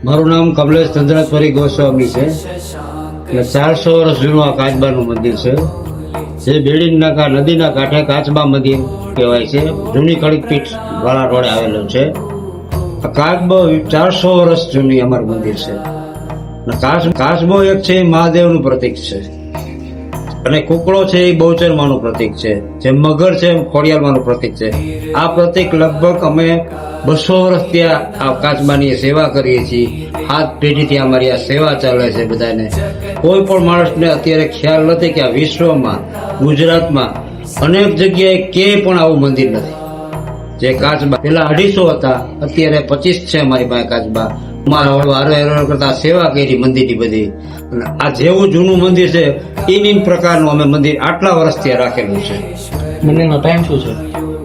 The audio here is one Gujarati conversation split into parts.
મારું નામ કમલેશ ચંદ્રશ્વરી ગોસ્વામી છે. એટલે 400 વર્ષ જૂનું આ કાચબાનું મંદિર છે, જે બેડીના નદીના કાંઠે કાચબા મંદિર કહેવાય છે. જૂની કળીપીઠ વાળા રોડે આવેલું છે. આ કાચબો 400 વર્ષ જૂની અમારું મંદિર છે. કાચબો એક છે એ મહાદેવનું પ્રતીક છે, અને કુકડો છે એ બહુચરમાનું પ્રતીક છે, જે મગર છે એ ખોડિયાલમાનું પ્રતીક છે. આ પ્રતીક લગભગ અમે 200 વર્ષ ત્યાં આ કાચબાની સેવા કરીએ છીએ. 7 પેઢીથી અમારી આ સેવા ચાલે છે. બધાને કોઈ પણ માણસને અત્યારે ખ્યાલ નથી કે આ વિશ્વમાં, ગુજરાતમાં અનેક જગ્યાએ ક્યાંય પણ આવું મંદિર નથી. જે કાચબા પેલા 250 હતા, અત્યારે 25 છે અમારી પાસે કાચબા. મારા કરતા સેવા કરી મંદિરની બધી. અને આ જેવું જૂનું મંદિર છે એની પ્રકારનું અમે મંદિર આટલા વર્ષથી રાખેલું છે. મંદિરનો ટાઈમ શું છે?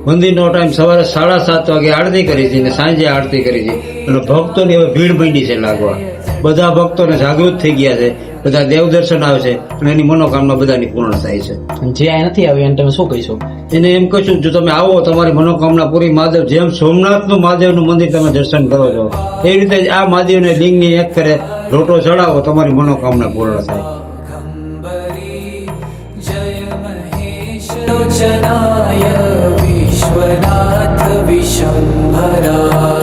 મંદિરનો ટાઈમ સવારે 7:30 વાગે આરતી કરી છે, ને સાંજે આરતી કરી છે. અને ભક્તોની હવે ભીડ મંડી છે લાગવા. બધા ભક્તોને જાગૃત થઈ ગયા છે, બધા દેવ દર્શન આવે છે, અને એની મનોકામના બધાની પૂર્ણ થાય છે. જે આ નથી આવ્યું એને તમે શું કહીશો? એને એમ કહીશું, જો તમે આવો તમારી મનોકામના પૂરી. મહાદેવ જેમ સોમનાથનું મહાદેવનું મંદિર તમે દર્શન કરો છો, એ રીતે જ આ મહાદેવને લિંગની એક કરે લોટો ચડાવો, તમારી મનોકામના પૂર્ણ થાય. विश्वनाथ विश्वम्भरा।